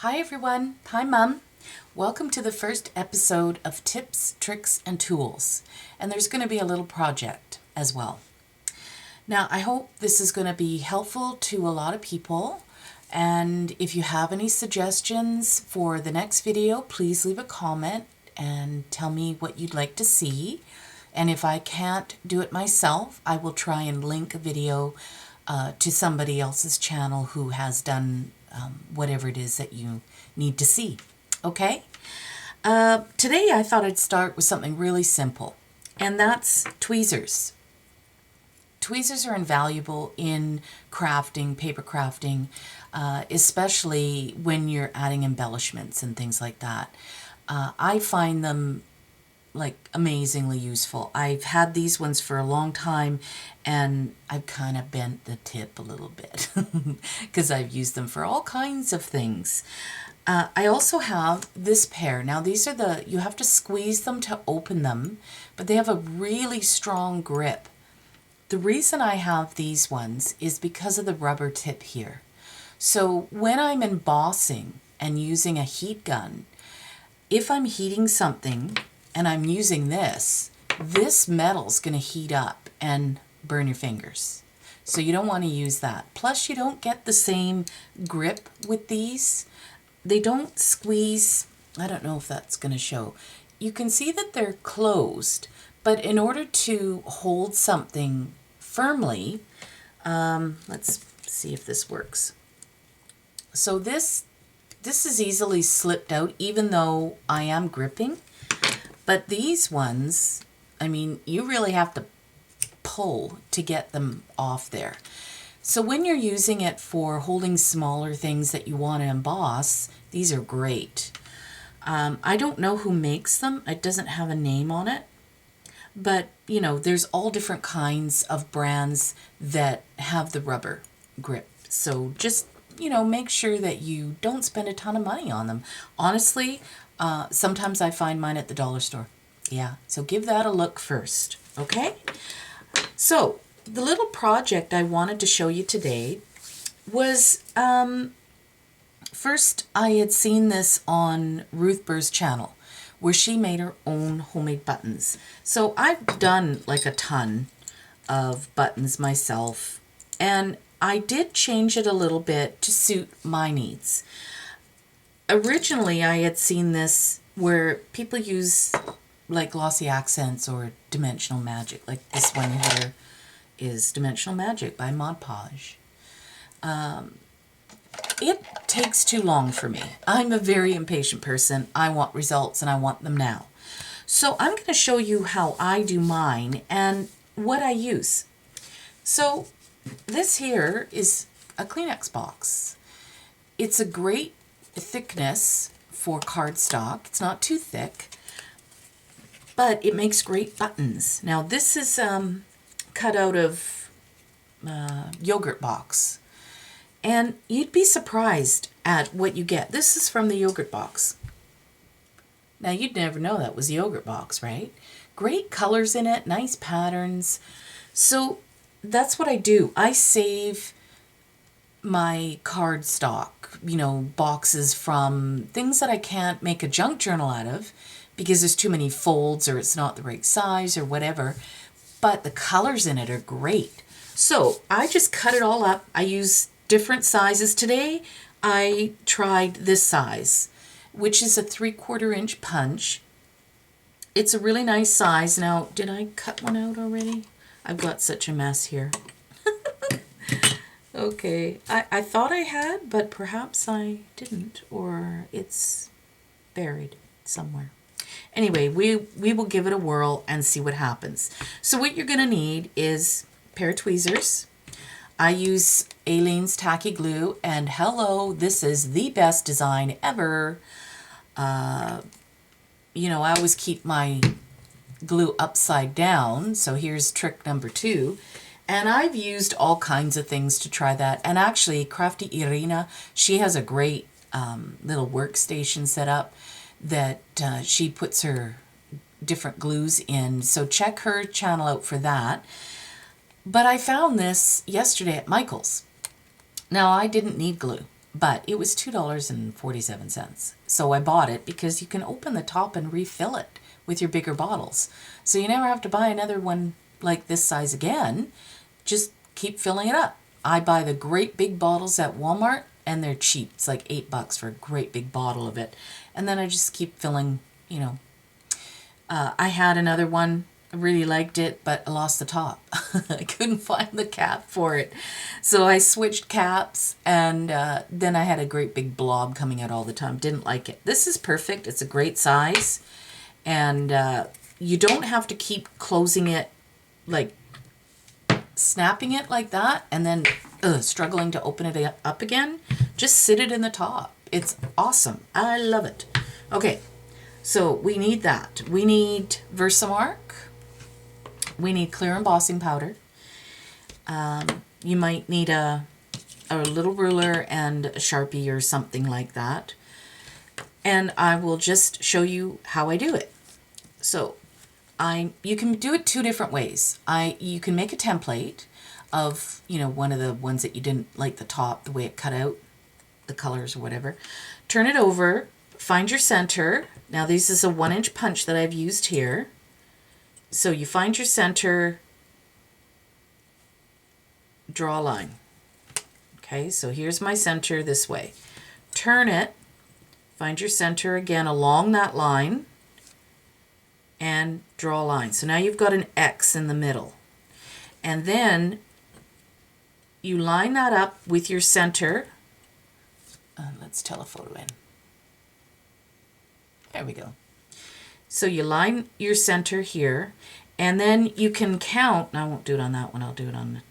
Hi everyone, hi Mum. Welcome to the first episode of Tips, Tricks, and Tools. And there's going to be a little project as well. Now I hope this is going to be helpful to a lot of people. And if you have any suggestions for the next video, please leave a comment and tell me what you'd like to see. And if I can't do it myself, I will try and link a video to somebody else's channel who has done whatever it is that you need to see. Okay? Today I thought I'd start with something really simple, and that's tweezers. Tweezers are invaluable in crafting, paper crafting, especially when you're adding embellishments and things like that. I find them like amazingly useful. I've had these ones for a long time and I've kind of bent the tip a little bit because I've used them for all kinds of things. I also have this pair. Now these are you have to squeeze them to open them, but they have a really strong grip. The reason I have these ones is because of the rubber tip here. So when I'm embossing and using a heat gun, if I'm heating something and I'm using this metal's going to heat up and burn your fingers. So you don't want to use that. Plus you don't get the same grip with these. They don't squeeze. I don't know if that's going to show. You can see that they're closed, but in order to hold something firmly, let's see if this works. So this is easily slipped out even though I am gripping. But these ones, I mean, you really have to pull to get them off there. So when you're using it for holding smaller things that you want to emboss, these are great. I don't know who makes them. It doesn't have a name on it. But, you know, there's all different kinds of brands that have the rubber grip. So just, you know, make sure that you don't spend a ton of money on them. Honestly, sometimes I find mine at the dollar store. Yeah, so give that a look first, okay? So, the little project I wanted to show you today was, first I had seen this on Ruth Burr's channel, where she made her own homemade buttons. So I've done like a ton of buttons myself, and I did change it a little bit to suit my needs. Originally, I had seen this where people use like glossy accents or dimensional magic. Like this one here is Dimensional Magic by Mod Podge. It takes too long for me. I'm a very impatient person. I want results and I want them now. So I'm going to show you how I do mine and what I use. So this here is a Kleenex box. It's a great thickness for cardstock. It's not too thick, but it makes great buttons. Now this is cut out of yogurt box, and you'd be surprised at what you get. This is from the yogurt box. Now you'd never know that was yogurt box, right? Great colors in it, nice patterns. So that's what I do. I save my cardstock, you know, boxes from things that I can't make a junk journal out of because there's too many folds or it's not the right size or whatever, but the colors in it are great. So I just cut it all up. I use different sizes. Today I tried this size, which is a 3/4 inch punch. It's a really nice size. Now, did I cut one out already? I've got such a mess here. Okay, I thought I had, but perhaps I didn't, or it's buried somewhere. Anyway, we will give it a whirl and see what happens. So what you're going to need is a pair of tweezers. I use Aleene's Tacky Glue, and hello, this is the best design ever. You know, I always keep my glue upside down, so here's trick number 2. And I've used all kinds of things to try that. And actually, Crafty Irina, she has a great little workstation set up that she puts her different glues in. So check her channel out for that. But I found this yesterday at Michael's. Now, I didn't need glue. but it was $2.47. So I bought it because you can open the top and refill it with your bigger bottles. So you never have to buy another one like this size again. Just keep filling it up. I buy the great big bottles at Walmart and they're cheap. It's like $8 for a great big bottle of it. And then I just keep filling, you know. I had another one. I really liked it, but I lost the top. I couldn't find the cap for it. So I switched caps, and then I had a great big blob coming out all the time. Didn't like it. This is perfect. It's a great size. And you don't have to keep closing it, like snapping it like that, and then struggling to open it up again. Just sit it in the top. It's awesome. I love it. Okay, so we need that. We need Versamark. We need clear embossing powder. You might need a little ruler and a Sharpie or something like that. And I will just show you how I do it. So you can do it two different ways. You can make a template of, you know, one of the ones that you didn't like the top, the way it cut out, the colors or whatever. Turn it over, find your center. Now this is a 1-inch punch that I've used here. So you find your center, draw a line. Okay, so here's my center this way. Turn it, find your center again along that line, and draw a line. So now you've got an X in the middle. And then you line that up with your center. Let's telephoto in. There we go. So you line your center here, and then you can count. Now I won't do it on that one. I'll do it on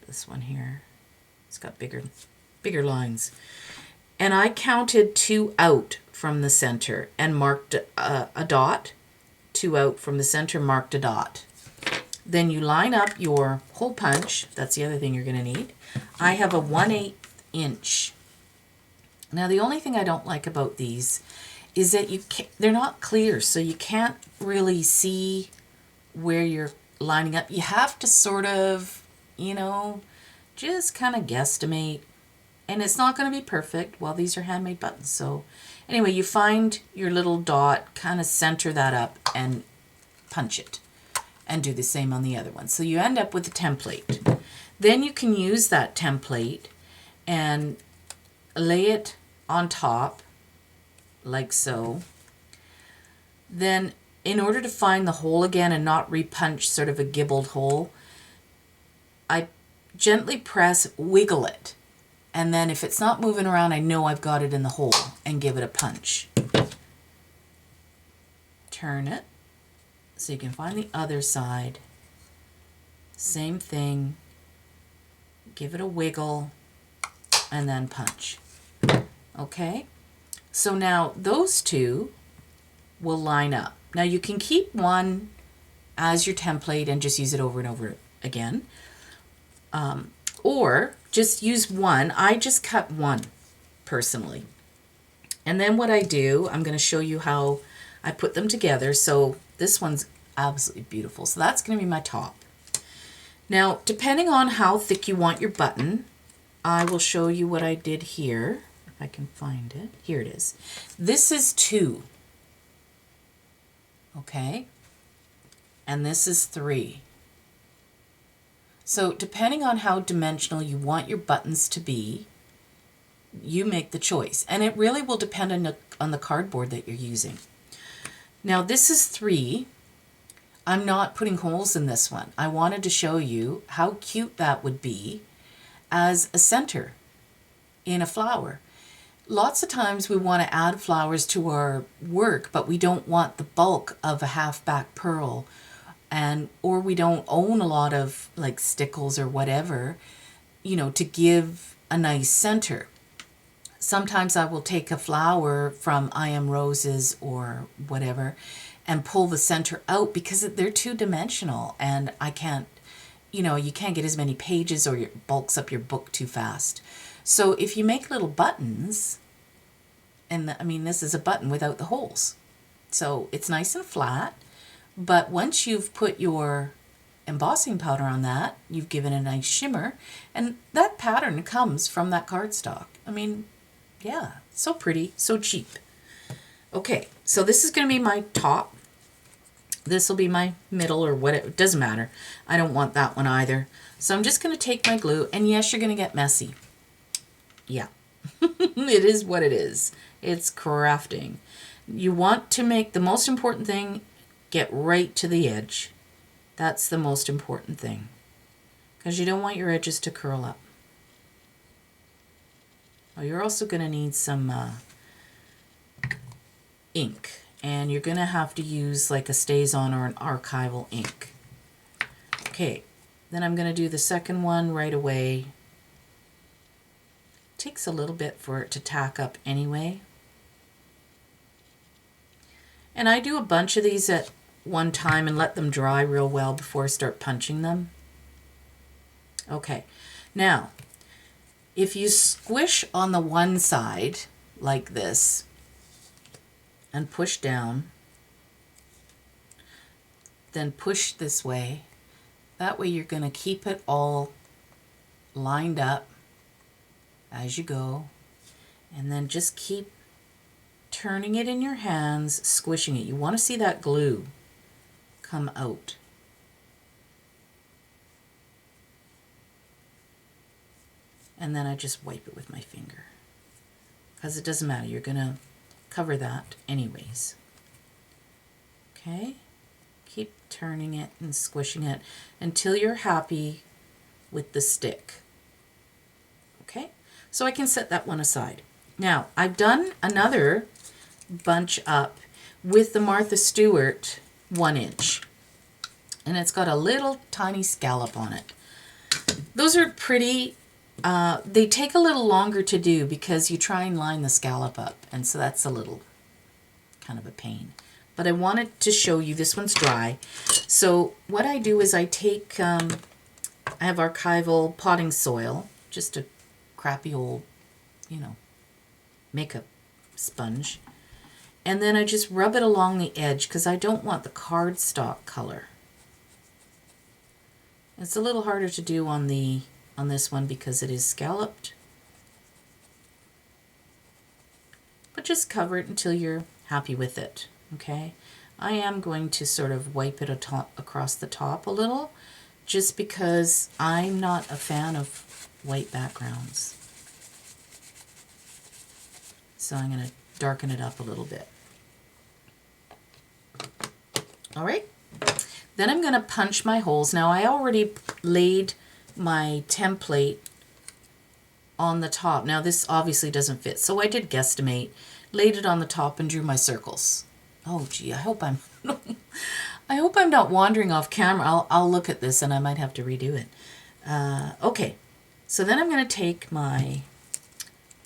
this one here. It's got bigger lines. And I counted 2 out from the center and marked a dot. 2 out from the center, marked a dot. Then you line up your hole punch. That's the other thing you're going to need. I have a 1/8 inch. Now the only thing I don't like about these is that they're not clear, so you can't really see where you're lining up. You have to sort of, you know, just kind of guesstimate. And it's not going to be perfect. Well, these are handmade buttons. So anyway, you find your little dot, kind of center that up and punch it. And do the same on the other one. So you end up with a template. Then you can use that template and lay it on top, like so. Then in order to find the hole again and not repunch sort of a gibbled hole, I gently press, wiggle it. And then if it's not moving around, I know I've got it in the hole, and give it a punch. Turn it so you can find the other side. Same thing. Give it a wiggle and then punch. Okay? So now those two will line up. Now you can keep one as your template and just use it over and over again. Or just use one. I just cut one personally. And then what I do, I'm going to show you how I put them together. So this one's absolutely beautiful. So that's going to be my top. Now, depending on how thick you want your button, I will show you what I did here. If I can find it. Here it is. This is 2. Okay? And this is 3. So depending on how dimensional you want your buttons to be, you make the choice. And it really will depend on the cardboard that you're using. Now this is 3. I'm not putting holes in this one. I wanted to show you how cute that would be as a center in a flower. Lots of times we want to add flowers to our work, but we don't want the bulk of a half-back pearl, or we don't own a lot of like stickles or whatever, you know, to give a nice center. Sometimes I will take a flower from I Am Roses or whatever and pull the center out because they're two-dimensional and I can't, you know, you can't get as many pages or it bulks up your book too fast. So if you make little buttons, and I mean this is a button without the holes, so it's nice and flat, but once you've put your embossing powder on that, you've given a nice shimmer, and that pattern comes from that cardstock. I mean, Yeah, so pretty, so cheap. Okay, so this is going to be my top. This will be my middle, or what, it doesn't matter. I don't want that one either. So I'm just going to take my glue, and yes, you're going to get messy. Yeah, it is what it is. It's crafting. You want to make the most important thing, get right to the edge. That's the most important thing, because you don't want your edges to curl up. Oh, you're also going to need some ink, and you're going to have to use like a StazOn or an archival ink. Okay, then I'm going to do the second one right away. Takes a little bit for it to tack up anyway. And I do a bunch of these at one time and let them dry real well before I start punching them. Okay, now if you squish on the one side like this and push down, then push this way, that way you're going to keep it all lined up as you go, and then just keep turning it in your hands, squishing it. You want to see that glue come out. And then I just wipe it with my finger, because it doesn't matter, you're going to cover that anyways. Okay, keep turning it and squishing it until you're happy with the stick. Okay, so I can set that one aside. Now, I've done another bunch up with the Martha Stewart 1-inch, and it's got a little tiny scallop on it. Those are pretty, they take a little longer to do because you try and line the scallop up, and so that's a little kind of a pain. But I wanted to show you, this one's dry. So what I do is I take, I have archival potting soil, just a crappy old, makeup sponge. And then I just rub it along the edge because I don't want the cardstock color. It's a little harder to do on this one because it is scalloped. But just cover it until you're happy with it, okay? I am going to sort of wipe it across the top a little, just because I'm not a fan of white backgrounds. So I'm going to darken it up a little bit. All right. Then I'm going to punch my holes. Now I already laid my template on the top. Now this obviously doesn't fit, so I did guesstimate, laid it on the top and drew my circles. Oh gee, I hope I'm not wandering off camera. I'll look at this and I might have to redo it. Okay, so then I'm going to take my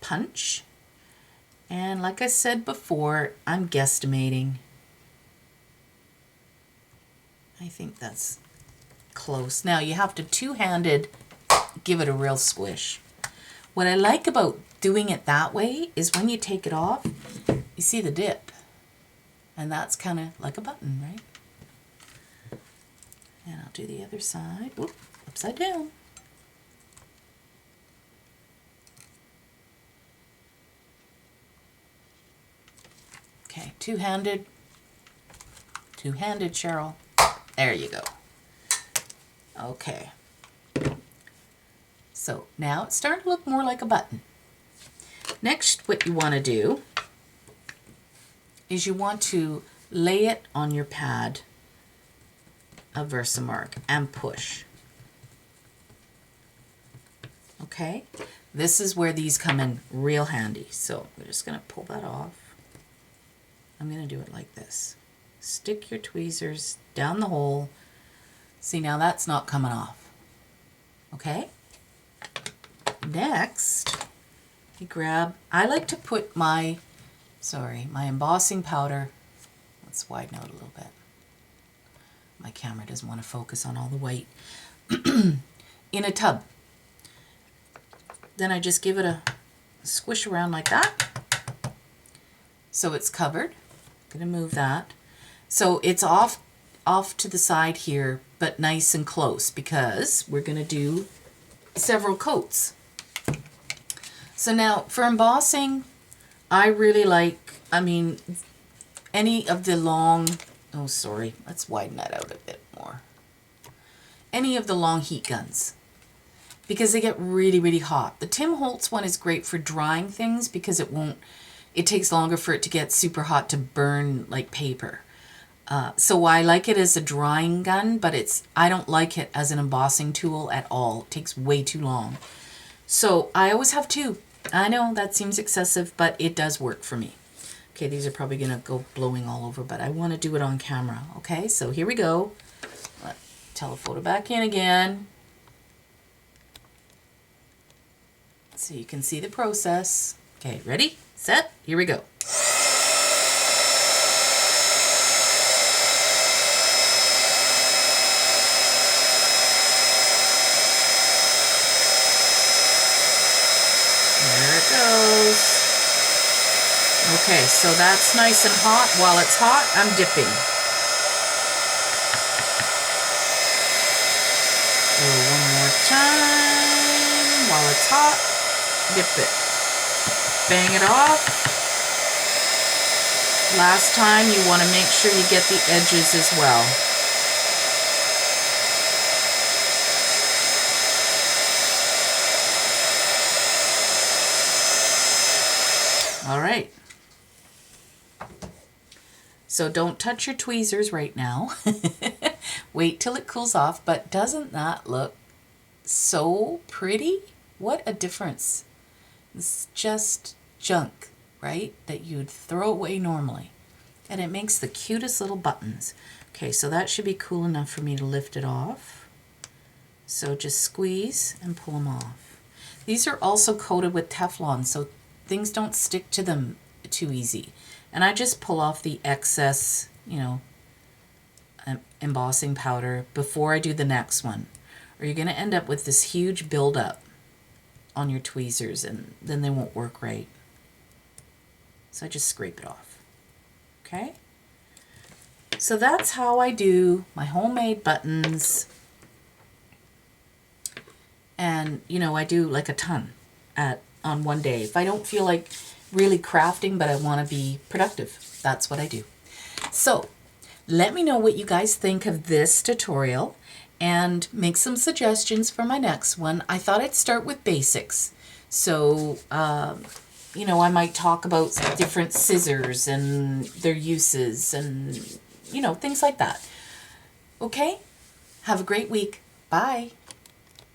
punch, and like I said before, I'm guesstimating. I think that's close. Now you have to two-handed give it a real squish. What I like about doing it that way is when you take it off, you see the dip. And that's kind of like a button, right? And I'll do the other side. Whoop, upside down. Okay, two-handed. Two-handed, Cheryl. There you go. Okay. So now it's starting to look more like a button. Next, what you want to do is you want to lay it on your pad of Versamark and push. Okay, this is where these come in real handy. So we're just going to pull that off. I'm going to do it like this. Stick your tweezers down the hole. See, now that's not coming off. Okay? Next, you grab, I like to put my embossing powder. Let's widen out a little bit. My camera doesn't want to focus on all the white. In a tub. Then I just give it a squish around like that. So it's covered. I'm going to move that. So it's off to the side here, but nice and close, because we're going to do several coats. So now for embossing, I really like, any of the long, oh sorry, let's widen that out a bit more. Any of the long heat guns, because they get really, really hot. The Tim Holtz one is great for drying things because it takes longer for it to get super hot to burn like paper. So I like it as a drying gun, but I don't like it as an embossing tool at all. It takes way too long. So I always have two. I know that seems excessive, but it does work for me. Okay, these are probably going to go blowing all over, but I want to do it on camera. Okay, so here we go. Telephoto back in again. So you can see the process. Okay, ready, set, here we go. There it goes. Okay, so that's nice and hot. While it's hot, I'm dipping. So one more time. While it's hot, dip it. Bang it off. Last time, you want to make sure you get the edges as well. All right. So don't touch your tweezers right now. Wait till it cools off, but doesn't that look so pretty? What a difference. It's just junk, right? That you'd throw away normally. And it makes the cutest little buttons. Okay, so that should be cool enough for me to lift it off. So just squeeze and pull them off. These are also coated with Teflon, so things don't stick to them too easy. And I just pull off the excess, embossing powder before I do the next one. Or you're going to end up with this huge buildup on your tweezers, and then they won't work right. So I just scrape it off. Okay? So that's how I do my homemade buttons. And, I do like a ton on one day. If I don't feel like really crafting, but I want to be productive, that's what I do. So let me know what you guys think of this tutorial and make some suggestions for my next one. I thought I'd start with basics. So, I might talk about different scissors and their uses and, things like that. Okay? Have a great week. Bye.